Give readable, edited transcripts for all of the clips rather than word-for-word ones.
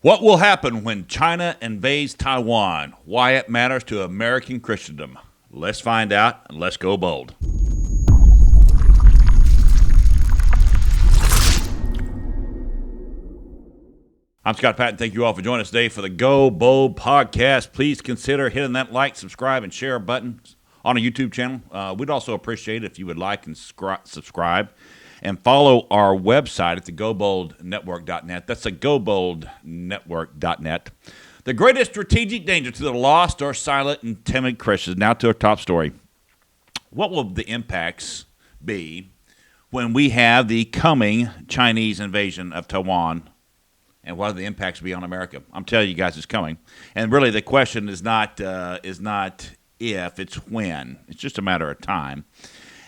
What will happen when China invades Taiwan? Why it matters to American Christendom. Let's find out and let's go bold. I'm Scott Patton. Thank you all for joining us today for the Go Bold podcast. Please consider hitting that like, subscribe, and share button on our YouTube channel. We'd also appreciate it if you would like and subscribe and follow our website at the GoBoldNetwork.net. That's the GoBoldNetwork.net. The greatest strategic danger to the lost or silent and timid Christians. Now to our top story. What will the impacts be when we have the coming Chinese invasion of Taiwan? And what are the impacts be on America? I'm telling you guys, it's coming. And really, the question is not if, it's when. It's just a matter of time.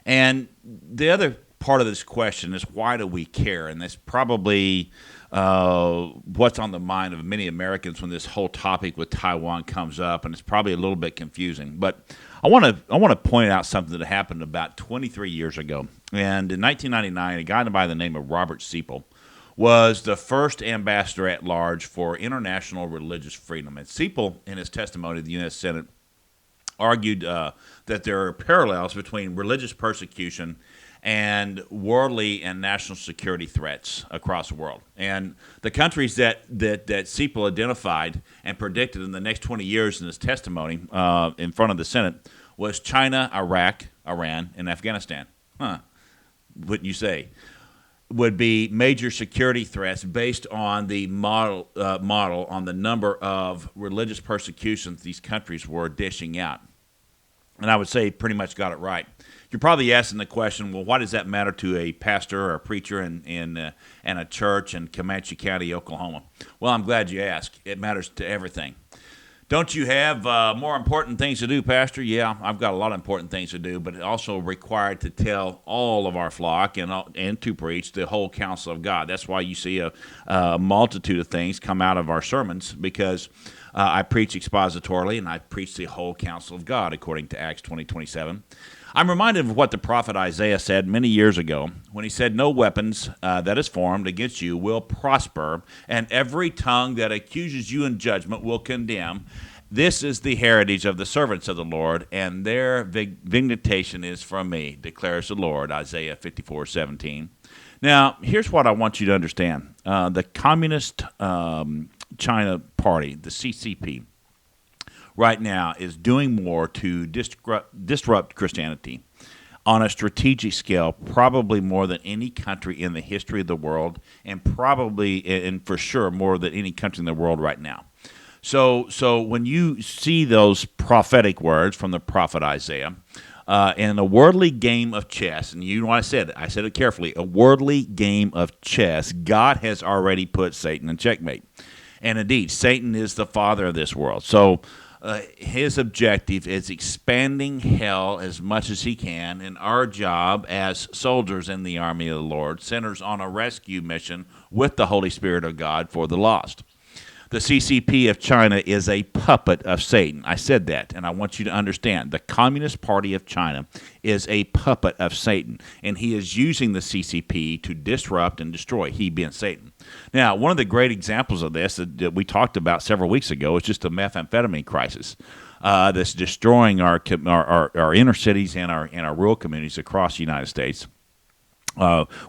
And the other part of this question is, why do we care? And that's probably what's on the mind of many Americans when this whole topic with Taiwan comes up, and it's probably a little bit confusing. But I want to point out something that happened about 23 years ago. And in 1999, a guy by the name of Robert Seipel was the first ambassador at large for international religious freedom. And Seipel, in his testimony to the U.S. Senate, argued that there are parallels between religious persecution and worldly and national security threats across the world. And the countries that Seipel identified and predicted in the next 20 years in his testimony in front of the Senate was China, Iraq, Iran, and Afghanistan. Wouldn't you say? Would be major security threats based on the model on the number of religious persecutions these countries were dishing out. And I would say pretty much got it right. You're probably asking the question, well, why does that matter to a pastor or a preacher in a church in Comanche County, Oklahoma? Well, I'm glad you asked. It matters to everything. Don't you have more important things to do, Pastor? Yeah, I've got a lot of important things to do, but also required to tell all of our flock and to preach the whole counsel of God. That's why you see a multitude of things come out of our sermons, because I preach expositorily and I preach the whole counsel of God, according to Acts 20:27. I'm reminded of what the prophet Isaiah said many years ago when he said, "No weapons that is formed against you will prosper, and every tongue that accuses you in judgment will condemn. This is the heritage of the servants of the Lord, and their vindication is from me, declares the Lord," Isaiah 54:17. Now, here's what I want you to understand. The Communist China Party, the CCP, right now is doing more to disrupt Christianity on a strategic scale, probably more than any country in the history of the world, and probably, and for sure, more than any country in the world right now. So when you see those prophetic words from the prophet Isaiah, in a worldly game of chess, and you know what I said it carefully, a worldly game of chess, God has already put Satan in checkmate. And indeed, Satan is the father of this world. So his objective is expanding hell as much as he can, and our job as soldiers in the army of the Lord centers on a rescue mission with the Holy Spirit of God for the lost. The CCP of China is a puppet of Satan. I said that, and I want you to understand. The Communist Party of China is a puppet of Satan, and he is using the CCP to disrupt and destroy, he being Satan. Now, one of the great examples of this that we talked about several weeks ago is just the methamphetamine crisis that's destroying our inner cities and our rural communities across the United States.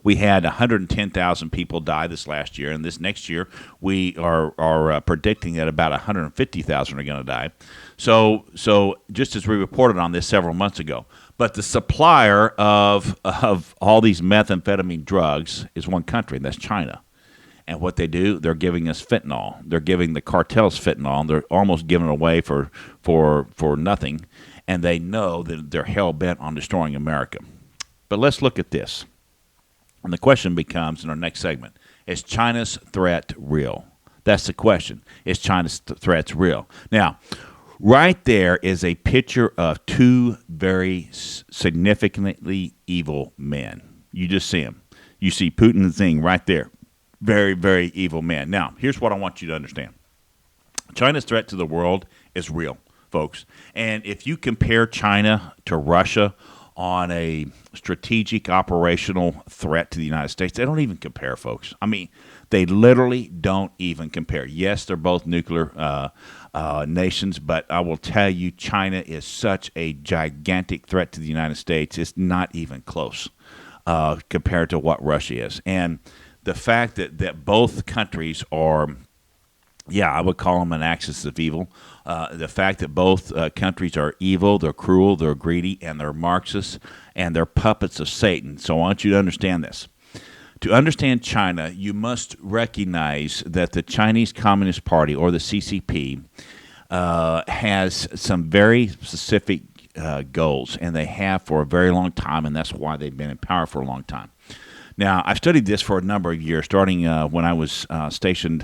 We had 110,000 people die this last year, and this next year we are predicting that about 150,000 are going to die. So just as we reported on this several months ago, but the supplier of all these methamphetamine drugs is one country, and that's China. And what they do, they're giving us fentanyl. They're giving the cartels fentanyl. They're almost giving it away for nothing, and they know that they're hell-bent on destroying America. But let's look at this. And the question becomes in our next segment, is China's threat real? That's the question. Is China's threat real? Now, right there is a picture of two very significantly evil men. You just see them. You see Putin and Xi right there. Very, very evil men. Now, here's what I want you to understand. China's threat to the world is real, folks. And if you compare China to Russia on a strategic operational threat to the United States, they don't even compare, folks. I mean, they literally don't even compare. Yes, they're both nuclear nations, but I will tell you, China is such a gigantic threat to the United States. It's not even close compared to what Russia is. And the fact that both countries are, yeah, I would call them an axis of evil. The fact that both countries are evil, they're cruel, they're greedy, and they're Marxists, and they're puppets of Satan. So I want you to understand this. To understand China, you must recognize that the Chinese Communist Party, or the CCP, has some very specific goals, and they have for a very long time, and that's why they've been in power for a long time. Now, I've studied this for a number of years, starting when I was stationed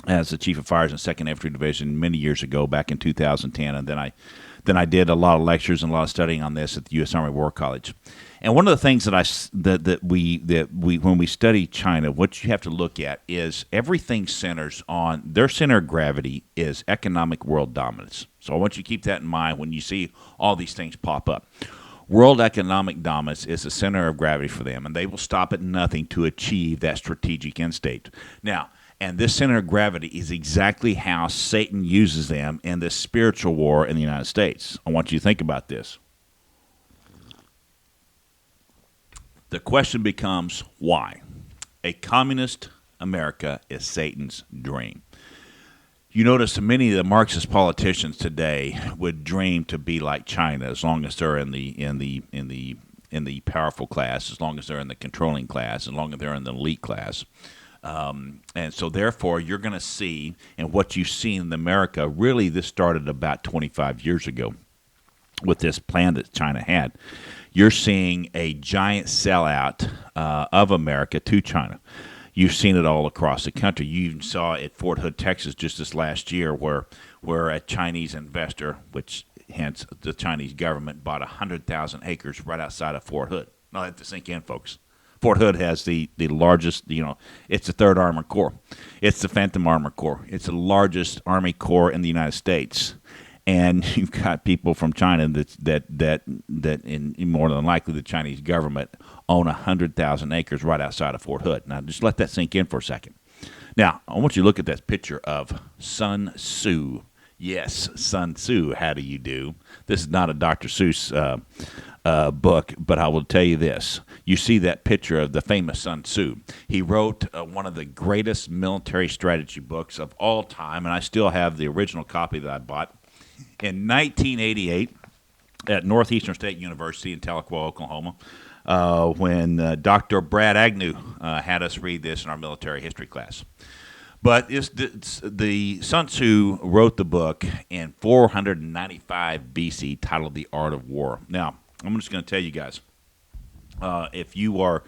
as the chief of fires in 2nd Infantry Division many years ago, back in 2010, and then I did a lot of lectures and a lot of studying on this at the U.S. Army War College. And one of the things that we when we study China, what you have to look at is everything centers on their center of gravity is economic world dominance. So I want you to keep that in mind when you see all these things pop up. World economic dominance is the center of gravity for them, and they will stop at nothing to achieve that strategic end state. Now, and this center of gravity is exactly how Satan uses them in this spiritual war in the United States. I want you to think about this. The question becomes, why? A communist America is Satan's dream. You notice many of the Marxist politicians today would dream to be like China, as long as they're in the powerful class, as long as they're in the controlling class, as long as they're in the elite class. And so therefore, you're going to see, and what you've seen in America, really this started about 25 years ago with this plan that China had. You're seeing a giant sellout of America to China. You've seen it all across the country. You even saw it at Fort Hood, Texas, just this last year, where a Chinese investor, which hence the Chinese government, bought 100,000 acres right outside of Fort Hood. Now, let that sink in, folks. Fort Hood has the largest, it's the 3rd Armored Corps. It's the Phantom Armored Corps. It's the largest Army Corps in the United States. And you've got people from China that in more than likely the Chinese government own 100,000 acres right outside of Fort Hood. Now, just let that sink in for a second. Now, I want you to look at that picture of Sun Tzu. Yes, Sun Tzu, how do you do? This is not a Dr. Seuss book, but I will tell you this. You see that picture of the famous Sun Tzu. He wrote one of the greatest military strategy books of all time, and I still have the original copy that I bought in 1988 at Northeastern State University in Tahlequah, Oklahoma, when Dr. Brad Agnew had us read this in our military history class. But the Sun Tzu wrote the book in 495 BC, titled The Art of War. Now, I'm just going to tell you guys, if you are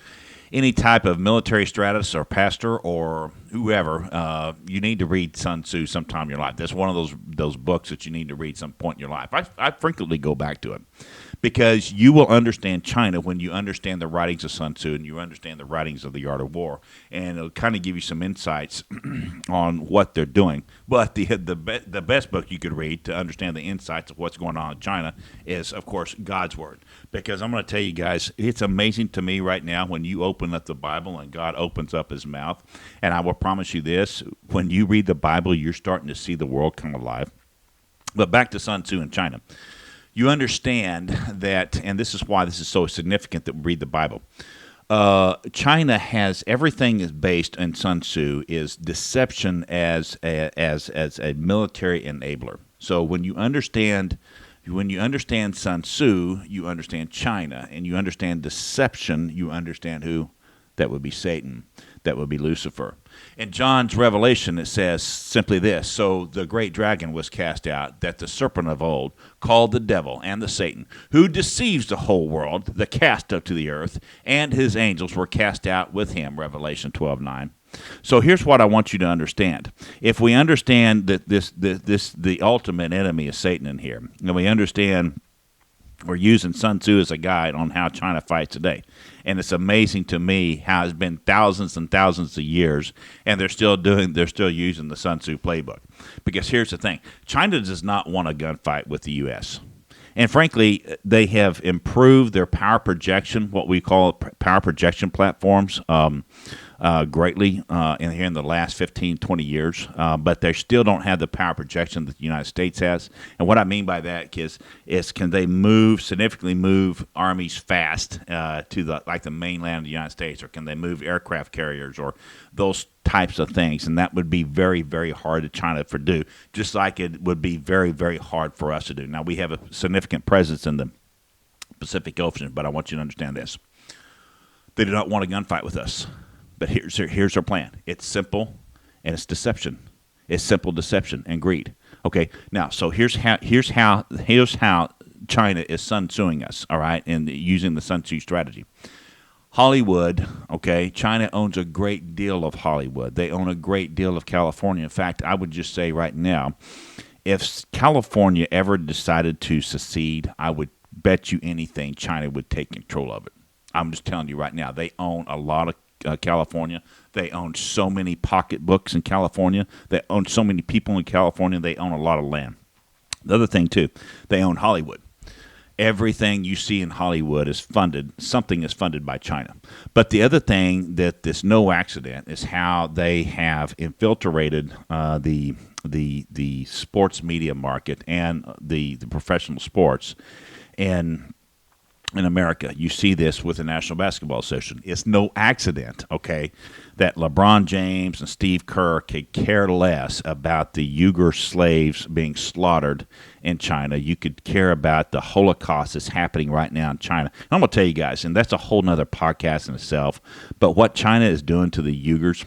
any type of military strategist or pastor or whoever, you need to read Sun Tzu sometime in your life. That's one of those books that you need to read some point in your life. I frequently go back to it because you will understand China when you understand the writings of Sun Tzu and you understand the writings of The Art of War, and it'll kind of give you some insights on what they're doing. But the best book you could read to understand the insights of what's going on in China is, of course, God's Word. Because I'm going to tell you guys, it's amazing to me right now when you open up the Bible and God opens up his mouth. And I will promise you this, when you read the Bible, you're starting to see the world come alive. But back to Sun Tzu in China. You understand that, and this is why this is so significant that we read the Bible. China has everything is based in Sun Tzu is deception as a military enabler. So when you understand Sun Tzu, you understand China, and you understand deception, you understand who? That would be Satan. That would be Lucifer. In John's Revelation, it says simply this: so the great dragon was cast out, that the serpent of old, called the devil and the Satan, who deceives the whole world, the cast up to the earth, and his angels were cast out with him, Revelation 12:9. So here's what I want you to understand. If we understand that the ultimate enemy is Satan in here, and we understand we're using Sun Tzu as a guide on how China fights today. And it's amazing to me how it's been thousands and thousands of years, and they're still using the Sun Tzu playbook. Because here's the thing. China does not want a gunfight with the U.S. And frankly, they have improved their power projection, what we call power projection platforms, greatly in the last 15, 20 years. But they still don't have the power projection that the United States has. And what I mean by that is can they significantly move armies fast to the mainland of the United States, or can they move aircraft carriers or those types of things? And that would be very, very hard to China to do, just like it would be very, very hard for us to do. Now, we have a significant presence in the Pacific Ocean, but I want you to understand this. They do not want a gunfight with us. But here's our plan. It's simple, and it's deception. It's simple deception and greed. Okay, now, so here's how China is Sun Tzuing us, all right, and using the Sun Tzu strategy. Hollywood, okay, China owns a great deal of Hollywood. They own a great deal of California. In fact, I would just say right now, if California ever decided to secede, I would bet you anything China would take control of it. I'm just telling you right now, they own a lot of California. They own so many pocketbooks in California. They own so many people in California. They own a lot of land. The other thing, too, they own Hollywood. Everything you see in Hollywood is funded. Something is funded by China. But the other thing that is no accident is how they have infiltrated the sports media market and the professional sports. And in America, you see this with the National Basketball Association. It's no accident, okay, that LeBron James and Steve Kerr could care less about the Uyghur slaves being slaughtered in China. You could care about the Holocaust that's happening right now in China. And I'm going to tell you guys, and that's a whole nother podcast in itself, but what China is doing to the Uyghurs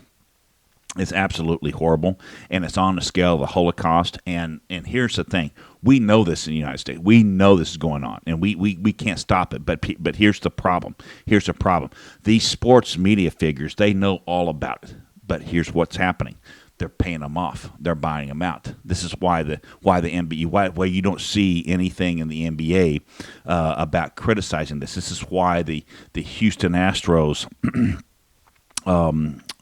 is absolutely horrible, and it's on the scale of the Holocaust. And here's the thing. We know this in the United States. We know this is going on, and we can't stop it. But here's the problem. Here's the problem. These sports media figures, they know all about it. But here's what's happening. They're paying them off. They're buying them out. This is why the NBA, why you don't see anything in the NBA about criticizing this. This is why the Houston Astros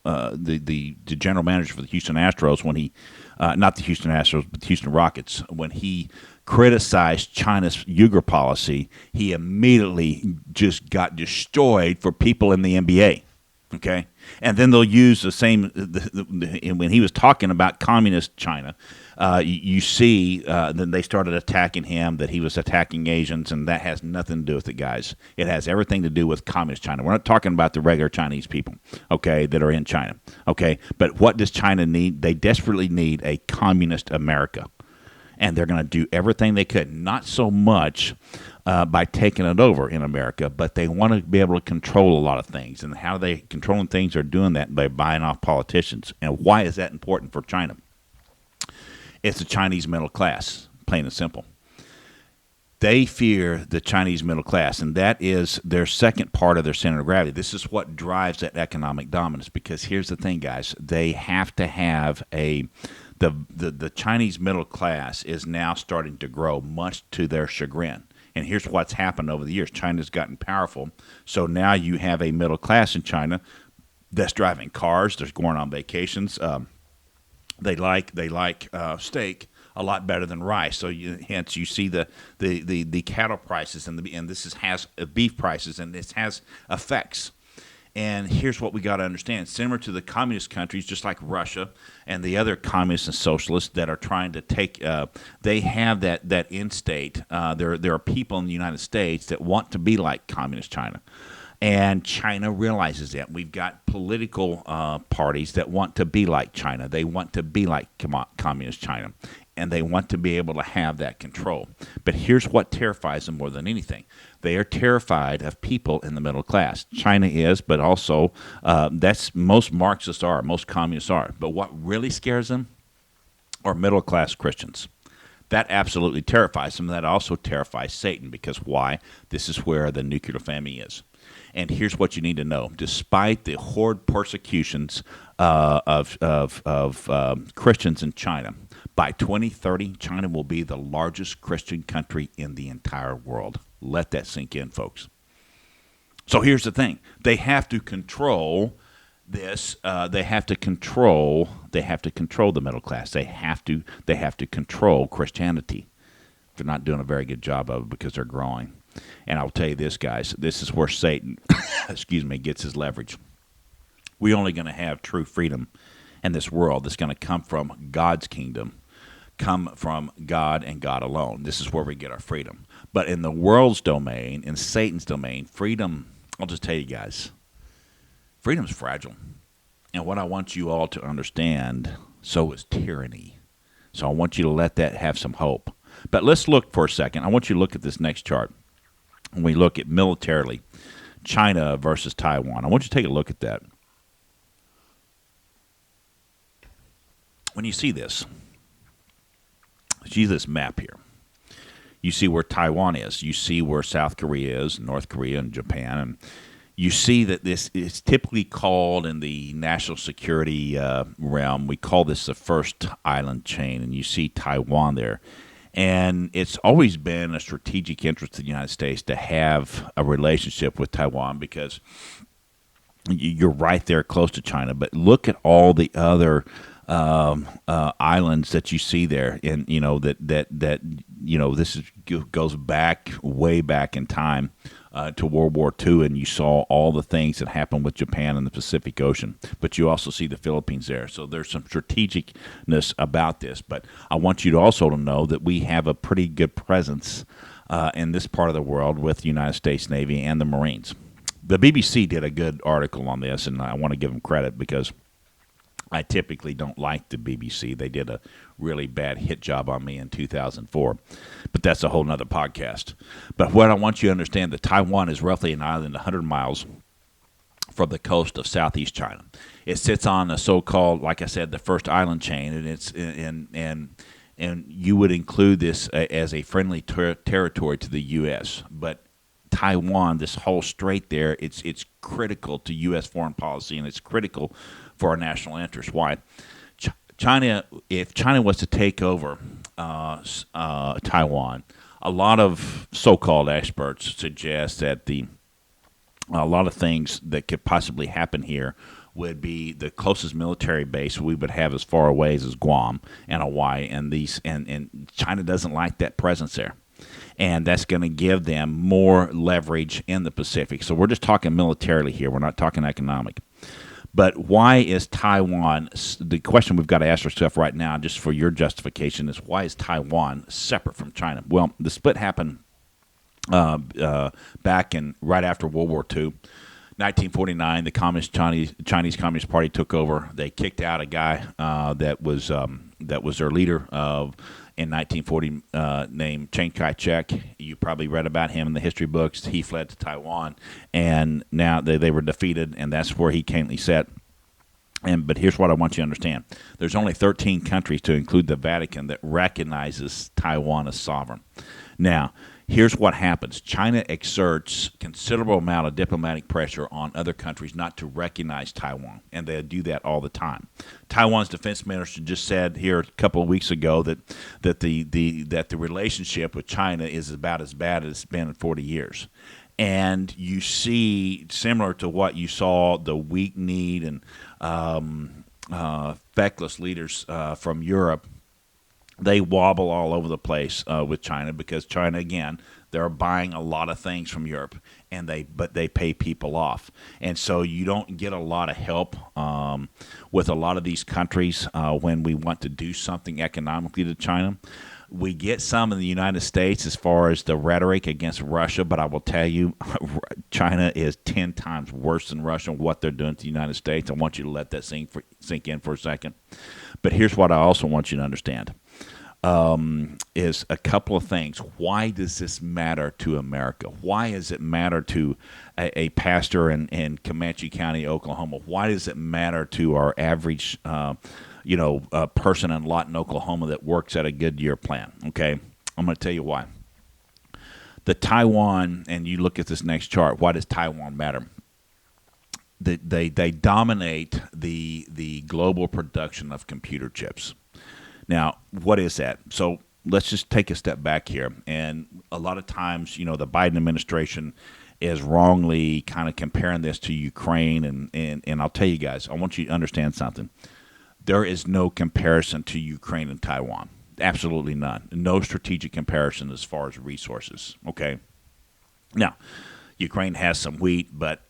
the general manager for the Houston Astros, when he, not the Houston Astros, but the Houston Rockets, when he criticized China's Uyghur policy, he immediately just got destroyed for people in the NBA. Okay, and then they'll use the same. When he was talking about communist China, you see, then they started attacking him, that he was attacking Asians, and that has nothing to do with it, guys. It has everything to do with communist China. We're not talking about the regular Chinese people, okay, that are in China, okay. But what does China need? They desperately need a communist America, and they're going to do everything they could. Not so much by taking it over in America, but they want to be able to control a lot of things. And how they controlling things are doing that by buying off politicians. And why is that important for China? It's the Chinese middle class, plain and simple. They fear the Chinese middle class, and that is their second part of their center of gravity. This is what drives that economic dominance, because here's the thing, guys. They have to have the Chinese middle class is now starting to grow, much to their chagrin. And here's what's happened over the years. China's gotten powerful, so now you have a middle class in China that's driving cars. They're going on vacations. They like steak a lot better than rice. So hence you see the cattle prices and this has beef prices, and this has effects. And here's what we got to understand. Similar to the communist countries, just like Russia and the other communists and socialists that are trying to take, they have that end state. There are people in the United States that want to be like communist China. And China realizes that. We've got political parties that want to be like China. They want to be like communist China. And they want to be able to have that control. But here's what terrifies them more than anything. They are terrified of people in the middle class. China is, but also that's most Marxists are, most communists are. But what really scares them are middle class Christians. That absolutely terrifies them. That also terrifies Satan, because why? This is where the nuclear family is. And here's what you need to know. Despite the horrid persecutions of Christians in China, by 2030, China will be the largest Christian country in the entire world. Let that sink in, folks. So here's the thing. They have to control this. They have to control the middle class. They have to control Christianity. they're not doing a very good job of it because they're growing. And I'll tell you this, guys, this is where Satan, gets his leverage. We're only going to have true freedom in this world that's going to come from God's kingdom, come from God and God alone. This is where we get our freedom. But in the world's domain, in Satan's domain, freedom, I'll just tell you guys, freedom's fragile. And what I want you all to understand, so is tyranny. So I want you to let that have some hope. But let's look for a second. I want you to look at this next chart. When we look at militarily, China versus Taiwan. I want you to take a look at that. When you see this map here, you see where Taiwan is. You see where South Korea is, North Korea, and Japan. And you see that this is typically called in the national security realm, we call this the first island chain, and you see Taiwan there. And it's always been a strategic interest of the United States to have a relationship with Taiwan because you're right there close to China. But look at all the other islands that you see there, and this goes back way back in time to World War II, and you saw all the things that happened with Japan in the Pacific Ocean. But you also see the Philippines there, so there's some strategicness about this. But I want you to also to know that we have a pretty good presence in this part of the world with the United States Navy and the Marines. The BBC did a good article on this, and I want to give them credit because I typically don't like the BBC. They did a really bad hit job on me in 2004. But that's a whole nother podcast. But what I want you to understand, that Taiwan is roughly an island 100 miles from the coast of southeast China. It sits on a so-called, like I said, the first island chain, and it's and you would include this as a friendly territory to the U.S. But Taiwan, this whole strait there, it's critical to U.S. foreign policy, and it's critical for our national interest. Why? China, if China was to take over Taiwan, a lot of so-called experts suggest that a lot of things that could possibly happen here would be the closest military base we would have as far away as Guam and Hawaii, and China doesn't like that presence there. And that's going to give them more leverage in the Pacific. So we're just talking militarily here. We're not talking economic. But why is Taiwan, the question we've got to ask ourselves right now, just for your justification, is why is Taiwan separate from China? Well, the split happened back in right after World War II. 1949, the Chinese Communist Party took over. They kicked out a guy that was their leader in 1940 named Chiang Kai-shek. You probably read about him in the history books. He fled to Taiwan, and now they were defeated, and that's where he currently sat. But here's what I want you to understand. There's only 13 countries, to include the Vatican, that recognizes Taiwan as sovereign. Now, here's what happens. China exerts considerable amount of diplomatic pressure on other countries not to recognize Taiwan, and they do that all the time. Taiwan's defense minister just said here a couple of weeks ago that the relationship with China is about as bad as it's been in 40 years. And you see, similar to what you saw, the weak-kneed and feckless leaders from Europe, they wobble all over the place with China because China, again, they're buying a lot of things from Europe, but they pay people off. And so you don't get a lot of help with a lot of these countries when we want to do something economically to China. We get some in the United States as far as the rhetoric against Russia, but I will tell you, China is 10 times worse than Russia, what they're doing to the United States. I want you to let that sink in for a second. But here's what I also want you to understand. Is a couple of things. Why does this matter to America? Why does it matter to a pastor in Comanche County, Oklahoma? Why does it matter to our average person in Lawton, Oklahoma that works at a Goodyear plant? Okay, I'm going to tell you why. The Taiwan, and you look at this next chart, why does Taiwan matter? They dominate the global production of computer chips. Now, what is that? So let's just take a step back here. And a lot of times, the Biden administration is wrongly kind of comparing this to Ukraine. And I'll tell you guys, I want you to understand something. There is no comparison to Ukraine and Taiwan. Absolutely none. No strategic comparison as far as resources. Okay. Now, Ukraine has some wheat, but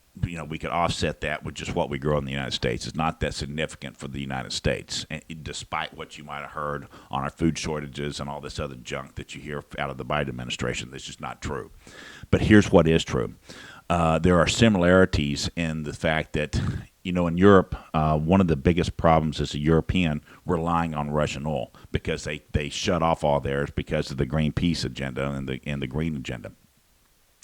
we could offset that with just what we grow in the United States. It's not that significant for the United States, and despite what you might have heard on our food shortages and all this other junk that you hear out of the Biden administration. That's just not true. But here's what is true. There are similarities in the fact that, in Europe, one of the biggest problems is the European relying on Russian oil because they shut off all theirs because of the Greenpeace agenda and the green agenda.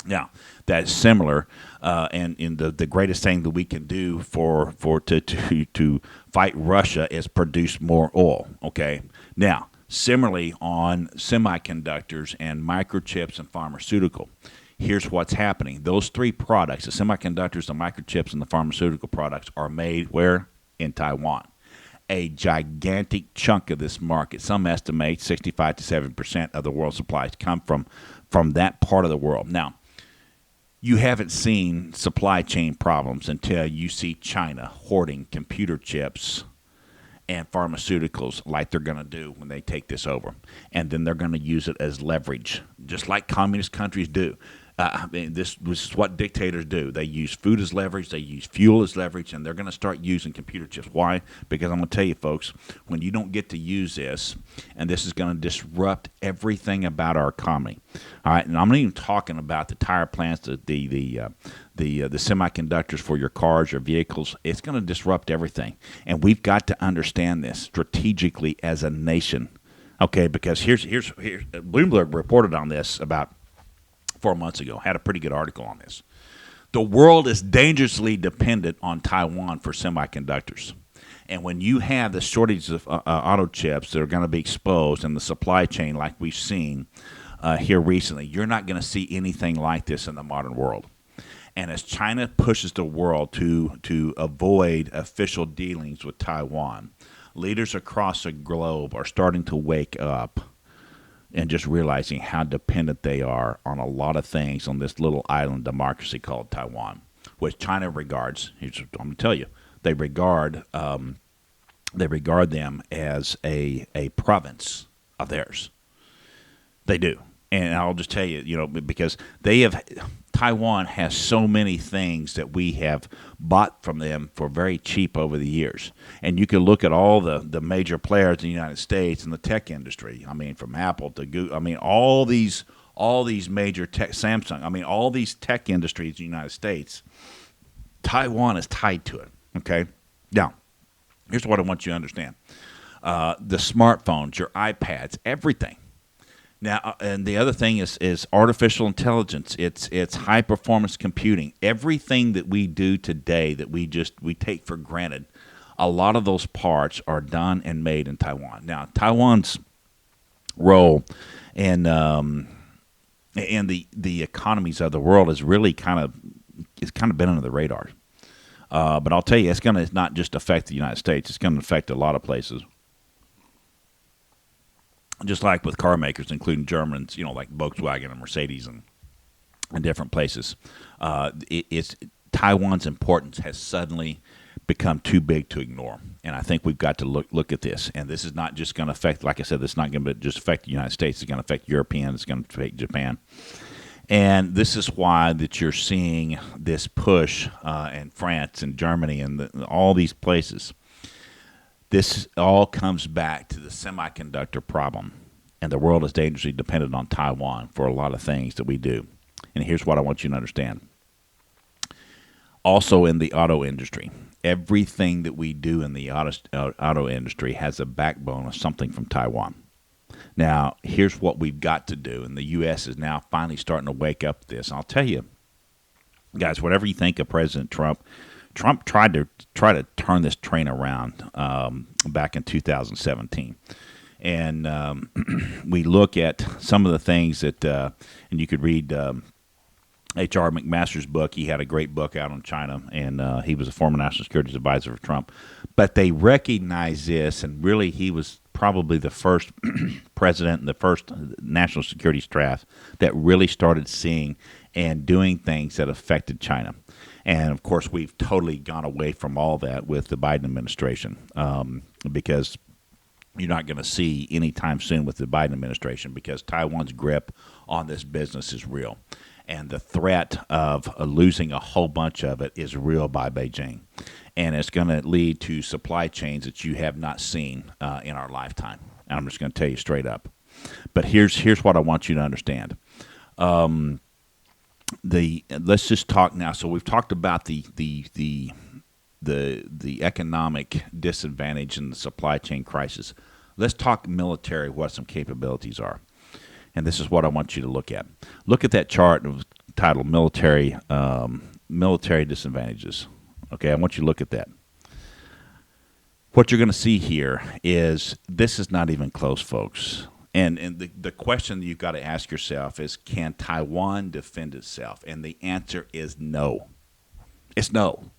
Now, that's similar, and in the greatest thing that we can do to fight Russia is produce more oil. Okay. Now, similarly on semiconductors and microchips and pharmaceutical, here's what's happening. Those three products, the semiconductors, the microchips, and the pharmaceutical products, are made where? In Taiwan. A gigantic chunk of this market, some estimate 65 to 7% of the world's supplies come from that part of the world. Now, you haven't seen supply chain problems until you see China hoarding computer chips and pharmaceuticals like they're going to do when they take this over. And then they're going to use it as leverage, just like communist countries do. This is what dictators do. They use food as leverage, they use fuel as leverage, and they're going to start using computer chips. Why? Because I'm going to tell you, folks, when you don't get to use this, and this is going to disrupt everything about our economy. All right, and I'm not even talking about the tire plants, the semiconductors for your cars or vehicles. It's going to disrupt everything, and we've got to understand this strategically as a nation. Okay, because here's Bloomberg reported on this about 4 months ago, had a pretty good article on this. The world is dangerously dependent on Taiwan for semiconductors. And when you have the shortage of auto chips that are going to be exposed in the supply chain like we've seen here recently, you're not going to see anything like this in the modern world. And as China pushes the world to avoid official dealings with Taiwan, leaders across the globe are starting to wake up and just realizing how dependent they are on a lot of things on this little island democracy called Taiwan, which China regards. I'm going to tell you, they regard them as a province of theirs. They do, and I'll just tell you, because Taiwan has so many things that we have bought from them for very cheap over the years. And you can look at all the major players in the United States in the tech industry. I mean, from Apple to Google. I mean, all these major tech, Samsung. I mean, all these tech industries in the United States, Taiwan is tied to it. Okay? Now, here's what I want you to understand. The smartphones, your iPads, everything. Now, and the other thing is artificial intelligence. It's high performance computing. Everything that we do today that we take for granted, a lot of those parts are done and made in Taiwan. Now, Taiwan's role in the economies of the world is really kind of been under the radar. But I'll tell you, it's going to not just affect the United States. It's going to affect a lot of places. Just like with car makers, including Germans, like Volkswagen and Mercedes and different places. Taiwan's importance has suddenly become too big to ignore. And I think we've got to look at this. And this is not just going to affect, like I said, this is not going to just affect the United States. It's going to affect Europeans. It's going to affect Japan. And this is why that you're seeing this push in France and Germany and all these places. This all comes back to the semiconductor problem, and the world is dangerously dependent on Taiwan for a lot of things that we do. And here's what I want you to understand. Also in the auto industry, everything that we do in the auto industry has a backbone of something from Taiwan. Now, here's what we've got to do, and the U.S. is now finally starting to wake up to this. I'll tell you, guys, whatever you think of President Trump tried to turn this train around back in 2017. And we look at some of the things that, and you could read H.R. McMaster's book. He had a great book out on China, and he was a former national security advisor for Trump. But they recognize this, and really he was probably the first president and the first national security staff that really started seeing and doing things that affected China. And, of course, we've totally gone away from all that with the Biden administration because you're not going to see anytime soon with the Biden administration, because Taiwan's grip on this business is real. And the threat of losing a whole bunch of it is real by Beijing. And it's going to lead to supply chains that you have not seen in our lifetime. And I'm just going to tell you straight up. But here's what I want you to understand. Let's just talk now. So we've talked about the economic disadvantage and the supply chain crisis. Let's talk military, what some capabilities are. And this is what I want you to look at. Look at that chart titled military disadvantages. Okay, I want you to look at that. What you're going to see here is this is not even close, folks. And the question you've got to ask yourself is, can Taiwan defend itself? And the answer is no. It's no.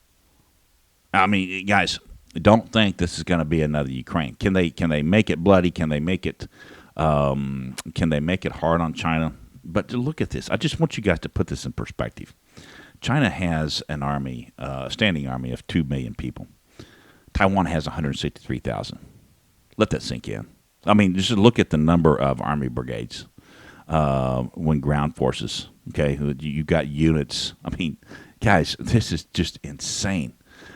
I mean, guys, don't think this is going to be another Ukraine. Can they make it bloody? Can they make it hard on China? But to look at this, I just want you guys to put this in perspective. China has an army, a standing army of 2 million people. Taiwan has 163,000. Let that sink in. I mean, just look at the number of army brigades when ground forces. Okay, you got units. I mean, guys, this is just insane.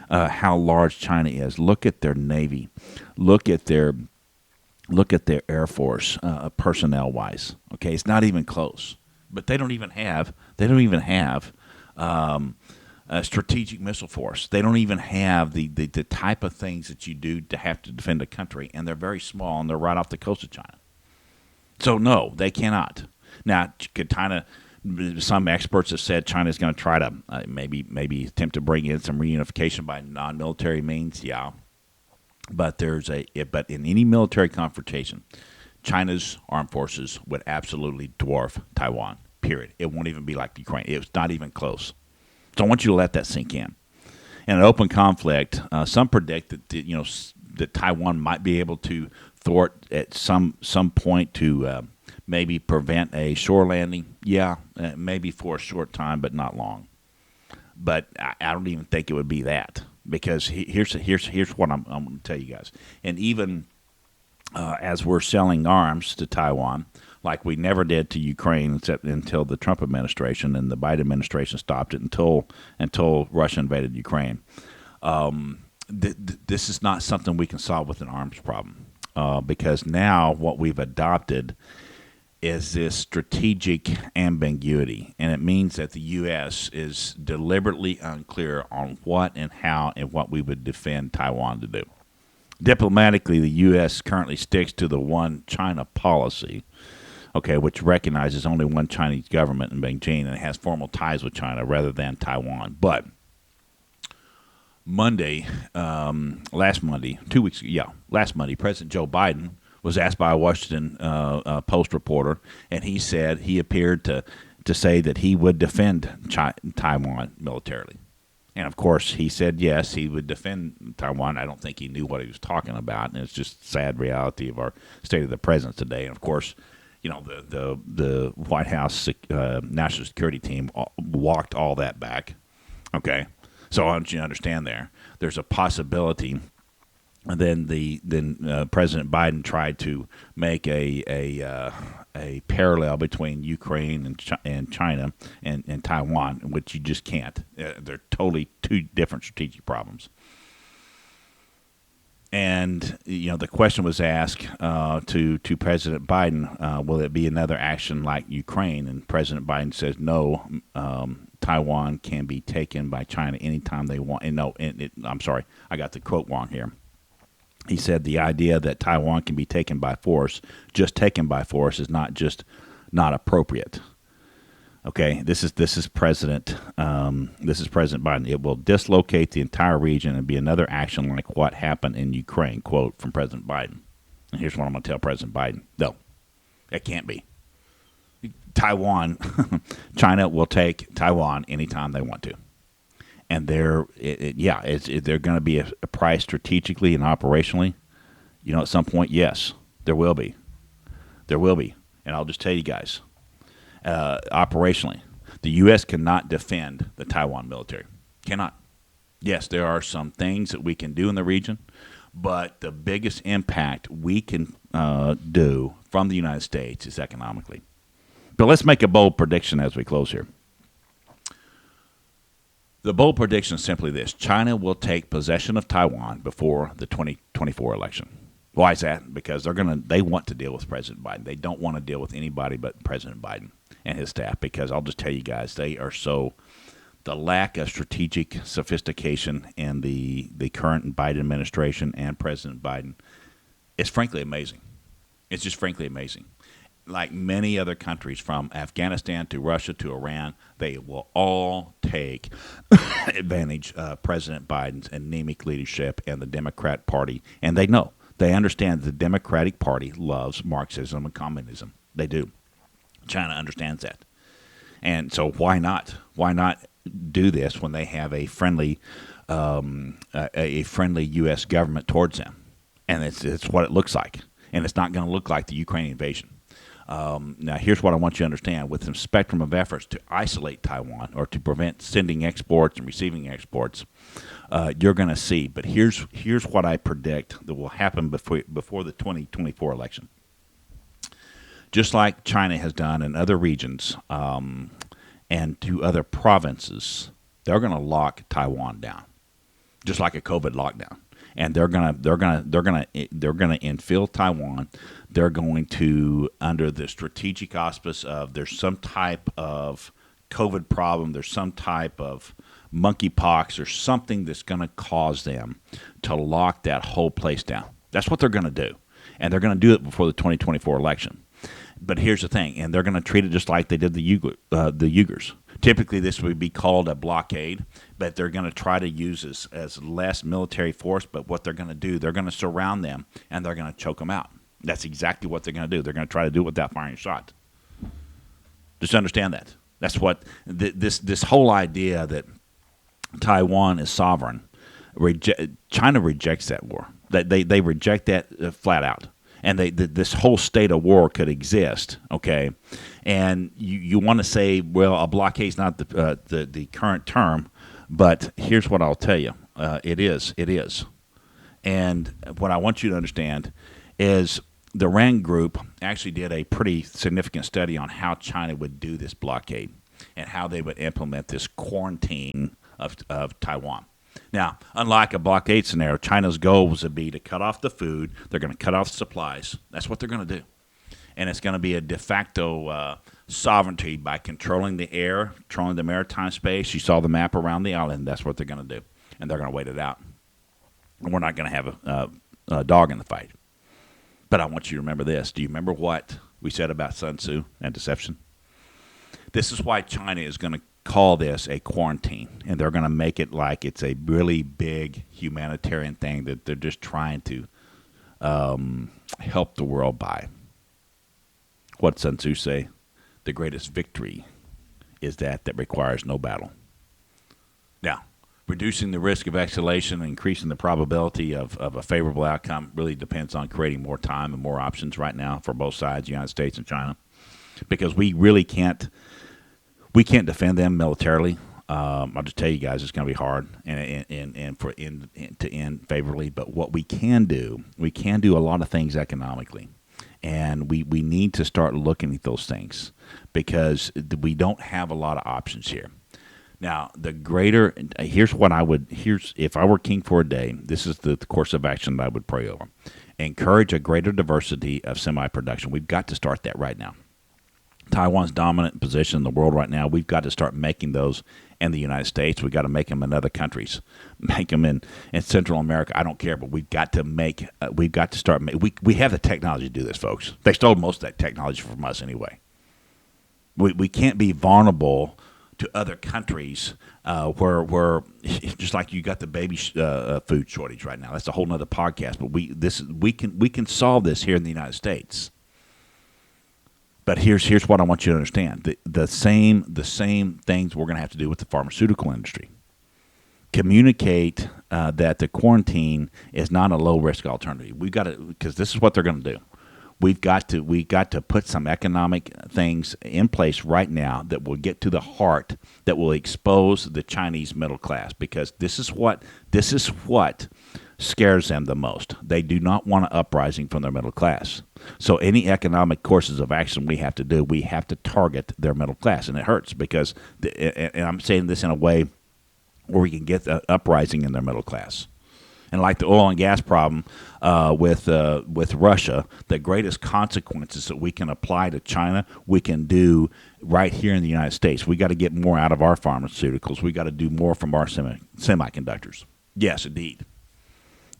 How large China is. Look at their navy. Look at their air force personnel wise. Okay, it's not even close. But they don't even have a strategic missile force. They don't even have the type of things that you do to have to defend a country, and they're very small, and they're right off the coast of China. So no, they cannot. Now, could China? Some experts have said China is going to try to maybe attempt to bring in some reunification by non-military means. Yeah, but but in any military confrontation, China's armed forces would absolutely dwarf Taiwan. Period. It won't even be like Ukraine. It's not even close. So I want you to let that sink in. In an open conflict, some predict that Taiwan might be able to thwart at some point to maybe prevent a shore landing. Yeah, maybe for a short time, but not long. But I don't even think it would be that, because here's what I'm going to tell you guys. And even as we're selling arms to Taiwan, like we never did to Ukraine until the Trump administration, and the Biden administration stopped it until Russia invaded Ukraine. This is not something we can solve with an arms problem, because now what we've adopted is this strategic ambiguity, and it means that the U.S. is deliberately unclear on what and how and what we would defend Taiwan to do. Diplomatically, the U.S. currently sticks to the one China policy, okay, which recognizes only one Chinese government in Beijing and has formal ties with China rather than Taiwan. But last Monday, President Joe Biden was asked by a Washington Post reporter, and he said he appeared to say that he would defend Taiwan militarily. And, of course, he said, yes, he would defend Taiwan. I don't think he knew what he was talking about, and it's just sad reality of our state of the present today. And, of course, the White House National Security team walked all that back. Okay, so I want you to understand there's a possibility. And then President Biden tried to make a parallel between Ukraine and China and Taiwan, which you just can't. They're totally two different strategic problems. And the question was asked to President Biden, will it be another action like Ukraine? And President Biden says no. Taiwan can be taken by China anytime they want. And I'm sorry, I got the quote wrong here. He said the idea that Taiwan can be taken by force, just taken by force, is not appropriate. Okay, this is President Biden. It will dislocate the entire region and be another action like what happened in Ukraine. Quote from President Biden. And here's what I'm going to tell President Biden: no, it can't be. China will take Taiwan anytime they want to. And they're going to be a price strategically and operationally. At some point, yes, there will be. There will be. And I'll just tell you guys, operationally, the U.S. cannot defend the Taiwan military. Cannot. Yes, there are some things that we can do in the region, But the biggest impact we can do from the United States is economically. But let's make a bold prediction as we close here. The bold prediction is simply this: China will take possession of Taiwan before the 2024 election. Why is that? Because they want to deal with President Biden. They don't want to deal with anybody but President Biden and his staff. Because I'll just tell you guys, the lack of strategic sophistication in the current Biden administration and President Biden is frankly amazing. It's just frankly amazing. Like many other countries, from Afghanistan to Russia to Iran, they will all take advantage of President Biden's anemic leadership and the Democrat Party. And they understand the Democratic Party loves Marxism and communism. They do. China understands that. And so why not? Why not do this when they have a friendly U.S. government towards them? And it's what it looks like. And it's not going to look like the Ukrainian invasion. Now, here's what I want you to understand. With the spectrum of efforts to isolate Taiwan or to prevent sending exports and receiving exports, you're going to see. But here's what I predict that will happen before the 2024 election. Just like China has done in other regions and to other provinces, they're going to lock Taiwan down, just like a COVID lockdown. And they're gonna infill Taiwan. They're going to, under the strategic auspice of there's some type of COVID problem, there's some type of monkeypox or something that's going to cause them to lock that whole place down. That's what they're going to do, and they're going to do it before the 2024 election. But here's the thing, and they're going to treat it just like they did the Uyghurs. Typically, this would be called a blockade, but they're going to try to use as less military force. But what they're going to do, they're going to surround them, and they're going to choke them out. That's exactly what they're going to do. They're going to try to do it without firing a shot. Just understand that. That's what this whole idea that Taiwan is sovereign. China rejects that war. They reject that flat out. And this whole state of war could exist, okay? And you want to say, well, a blockade is not the current term, but here's what I'll tell you. It is. And what I want you to understand is the RAND Group actually did a pretty significant study on how China would do this blockade and how they would implement this quarantine of Taiwan. Now, unlike a blockade scenario, China's goal would be to cut off the food. They're going to cut off supplies. That's what they're going to do. And it's going to be a de facto sovereignty by controlling the air, controlling the maritime space. You saw the map around the island. That's what they're going to do. And they're going to wait it out. And we're not going to have a dog in the fight. But I want you to remember this. Do you remember what we said about Sun Tzu and deception? This is why China is going to call this a quarantine, and they're going to make it like it's a really big humanitarian thing that they're just trying to help the world by. What Sun Tzu say? The greatest victory is that requires no battle. Now, reducing the risk of escalation and increasing the probability of a favorable outcome really depends on creating more time and more options right now for both sides, the United States and China, because we really can't defend them militarily. I'll just tell you guys, it's going to be hard and to end favorably. But what we can do a lot of things economically, and we need to start looking at those things because we don't have a lot of options here. Now, here's if I were king for a day, this is the course of action that I would pray over. Encourage a greater diversity of semi-production. We've got to start that right now. Taiwan's dominant position in the world right now, we've got to start making those in the United States. We've got to make them in other countries, make them in Central America. I don't care, but we've got to start. We have the technology to do this, folks. They stole most of that technology from us anyway. We can't be vulnerable to other countries where just like you got the baby food shortage right now. That's a whole nother podcast. But we can solve this here in the United States. But here's what I want you to understand. The same things we're going to have to do with the pharmaceutical industry. Communicate that the quarantine is not a low-risk alternative. We've got to, because this is what they're going to do. We've got to put some economic things in place right now that will get to the heart, that will expose the Chinese middle class, because this is what scares them the most. They do not want an uprising from their middle class. So any economic courses of action we have to do, we have to target their middle class. And it hurts because, and I'm saying this in a way where we can get the uprising in their middle class. And like the oil and gas problem with Russia, the greatest consequences that we can apply to China, we can do right here in the United States. We got to get more out of our pharmaceuticals. We got to do more from our semiconductors. Yes, indeed.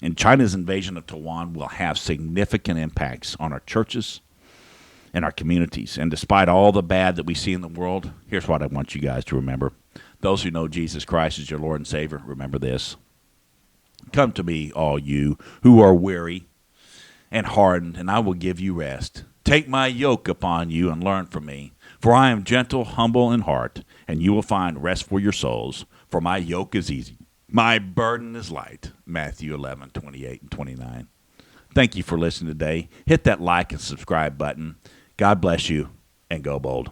And China's invasion of Taiwan will have significant impacts on our churches and our communities. And despite all the bad that we see in the world, here's what I want you guys to remember. Those who know Jesus Christ as your Lord and Savior, remember this. Come to me, all you who are weary and hardened, and I will give you rest. Take my yoke upon you and learn from me, for I am gentle, humble in heart, and you will find rest for your souls. For my yoke is easy, my burden is light. Matthew 11:28 and 29. Thank you for listening today. Hit that like and subscribe button. God bless you, and go bold.